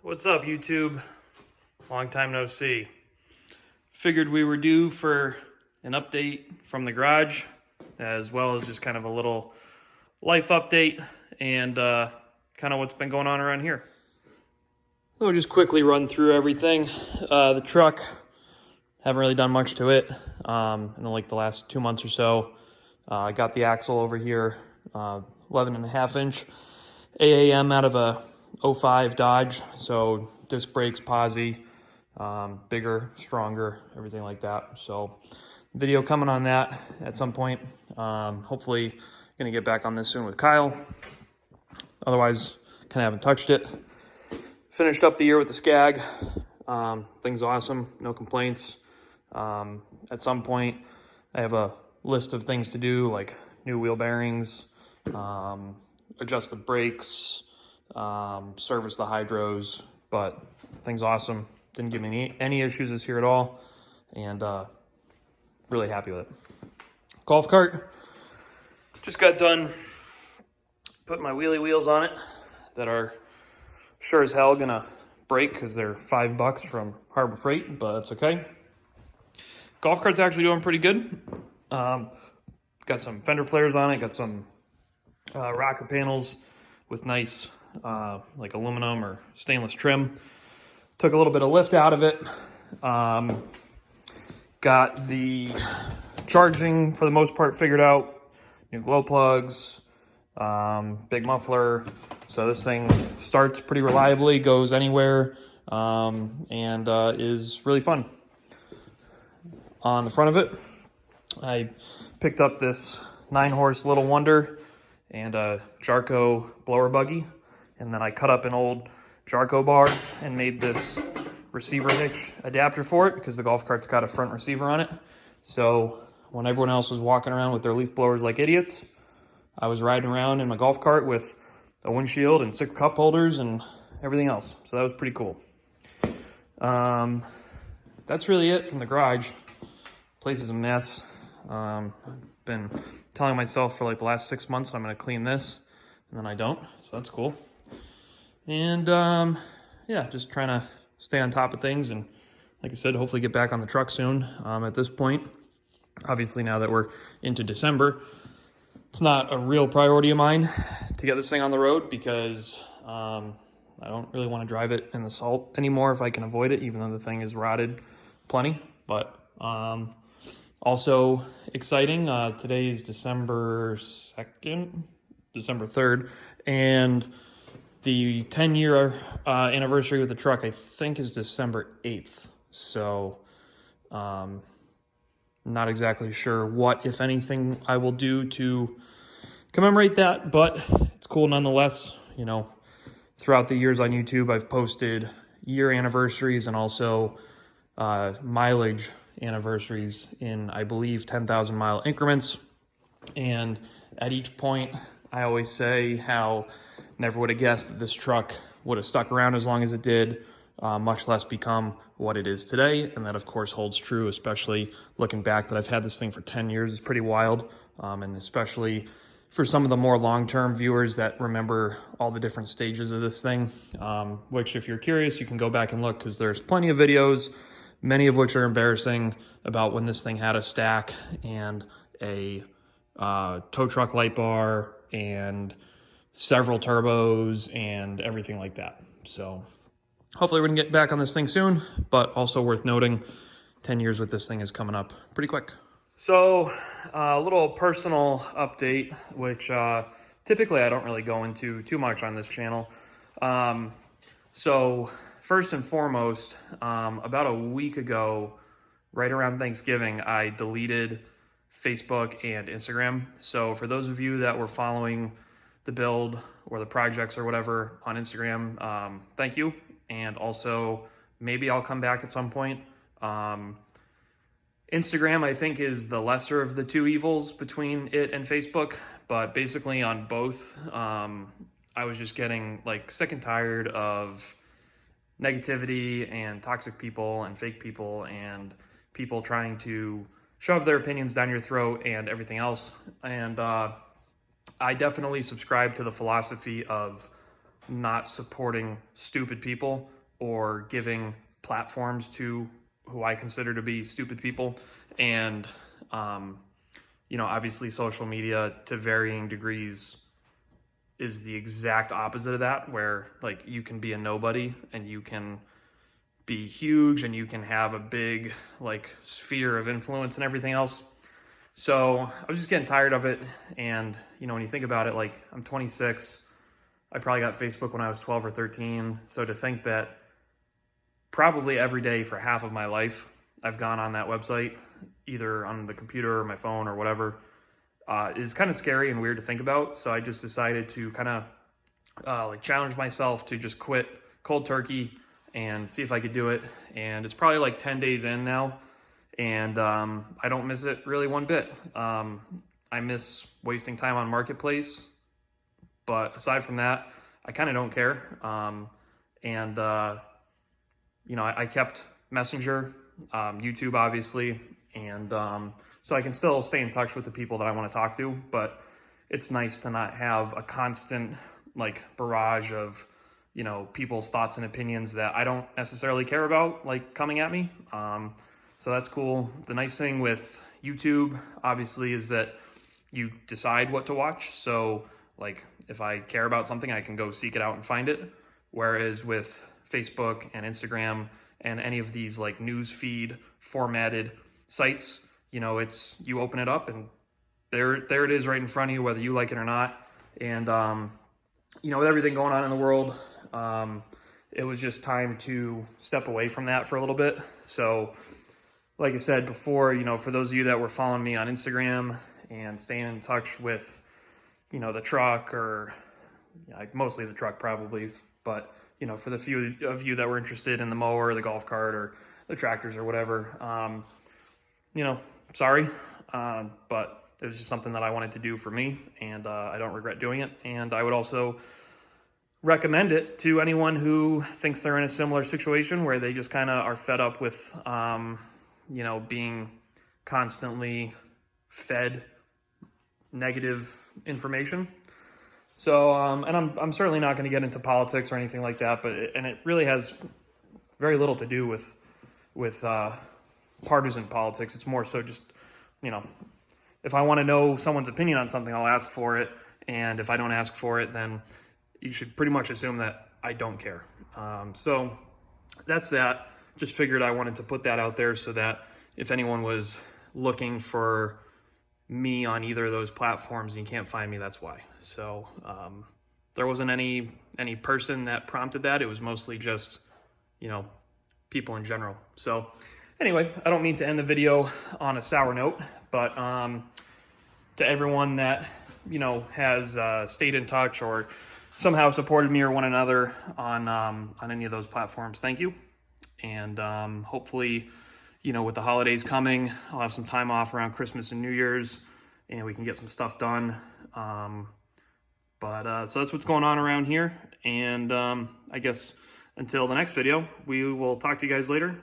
What's up, YouTube? Long time no see. Figured we were due for an update from the garage, as well as just kind of a little life update and kind of what's been going on around here. We'll just quickly run through everything. The truck, haven't really done much to it in like the last 2 months or so. I got the axle over here, 11.5 inch AAM out of a 05 Dodge, so disc brakes, posi, bigger, stronger, everything like that. So video coming on that at some point. Hopefully gonna get back on this soon with Kyle. Otherwise, kind of haven't touched it. Finished up the year with the Skag. Thing's awesome, no complaints. At some point, I have a list of things to do, like new wheel bearings, adjust the brakes, service the hydros, but thing's awesome. Didn't give me any issues this year at all, and really happy with it. Golf cart, just got done putting my wheelie wheels on it that are sure as hell gonna break because they're $5 from Harbor Freight, but that's okay. Golf cart's actually doing pretty good. Got some fender flares on it, got some rocker panels with nice like aluminum or stainless trim. Took a little bit of lift out of it. Got the charging for the most part figured out. New glow plugs, big muffler. So this thing starts pretty reliably, goes anywhere, and is really fun. On the front of it, I picked up this 9-horse Little Wonder and a Jarko blower buggy. And then I cut up an old Jarko bar and made this receiver hitch adapter for it because the golf cart's got a front receiver on it. So when everyone else was walking around with their leaf blowers like idiots, I was riding around in my golf cart with a windshield and 6 cup holders and everything else. So that was pretty cool. That's really it from the garage. Place is a mess. I've been telling myself for like the last 6 months I'm going to clean this, and then I don't, so that's cool. And yeah, just trying to stay on top of things, and like I said, hopefully get back on the truck soon. At this point, obviously now that we're into December, it's not a real priority of mine to get this thing on the road because I don't really want to drive it in the salt anymore if I can avoid it, even though the thing is rotted plenty. But also exciting, today is December 2nd, December 3rd, and the 10-year anniversary with the truck, I think, is December 8th. So not exactly sure what, if anything, I will do to commemorate that, but it's cool nonetheless. You know, throughout the years on YouTube, I've posted year anniversaries and also mileage anniversaries in, I believe, 10,000 mile increments. And at each point, I always say how never would have guessed that this truck would have stuck around as long as it did, much less become what it is today. And that, of course, holds true, especially looking back that I've had this thing for 10 years is pretty wild. And especially for some of the more long-term viewers that remember all the different stages of this thing, which if you're curious, you can go back and look because there's plenty of videos, many of which are embarrassing, about when this thing had a stack and a tow truck light bar and several turbos and everything like that. So hopefully we're gonna get back on this thing soon, but also worth noting, 10 years with this thing is coming up pretty quick. So a little personal update, which typically I don't really go into too much on this channel. So first and foremost, about a week ago, right around Thanksgiving, I deleted Facebook and Instagram. So for those of you that were following the build or the projects or whatever on Instagram, thank you. And also maybe I'll come back at some point. Instagram, I think, is the lesser of the two evils between it and Facebook, but basically on both, I was just getting like sick and tired of negativity and toxic people and fake people and people trying to shove their opinions down your throat and everything else. And I definitely subscribe to the philosophy of not supporting stupid people or giving platforms to who I consider to be stupid people. And, you know, obviously social media to varying degrees is the exact opposite of that, where like you can be a nobody and you can be huge and you can have a big like sphere of influence and everything else. So I was just getting tired of it. And, you know, when you think about it, like I'm 26, I probably got Facebook when I was 12 or 13. So to think that probably every day for half of my life, I've gone on that website, either on the computer or my phone or whatever, is kind of scary and weird to think about. So I just decided to kind of like challenge myself to just quit cold turkey and see if I could do it. And it's probably like 10 days in now, and I don't miss it really one bit. I miss wasting time on Marketplace, but aside from that, I kind of don't care. You know, I kept Messenger, YouTube obviously, and so I can still stay in touch with the people that I want to talk to, but it's nice to not have a constant like barrage of, you know, people's thoughts and opinions that I don't necessarily care about, like coming at me. So that's cool. The nice thing with YouTube, obviously, is that you decide what to watch. So like if I care about something, I can go seek it out and find it. Whereas with Facebook and Instagram and any of these like news feed formatted sites, you know, it's, you open it up and there it is right in front of you, whether you like it or not. And, you know, with everything going on in the world, it was just time to step away from that for a little bit. So like I said before, you know, for those of you that were following me on Instagram and staying in touch with, you know, the truck, or like mostly the truck probably, but, you know, for the few of you that were interested in the mower, or the golf cart, or the tractors or whatever, you know, sorry, but it was just something that I wanted to do for me, and I don't regret doing it. And I would also recommend it to anyone who thinks they're in a similar situation where they just kind of are fed up with, you know, being constantly fed negative information. So, and I'm certainly not going to get into politics or anything like that, but it really has very little to do with partisan politics. It's more so just, you know, if I want to know someone's opinion on something, I'll ask for it. And if I don't ask for it, then you should pretty much assume that I don't care. So that's that. Just figured I wanted to put that out there so that if anyone was looking for me on either of those platforms and you can't find me, that's why. So there wasn't any person that prompted that. It was mostly just, you know, people in general. So anyway, I don't mean to end the video on a sour note, but to everyone that, you know, has stayed in touch or somehow supported me or one another on any of those platforms, thank you. And hopefully, you know, with the holidays coming, I'll have some time off around Christmas and New Year's, and we can get some stuff done. So that's what's going on around here. And I guess until the next video, we will talk to you guys later.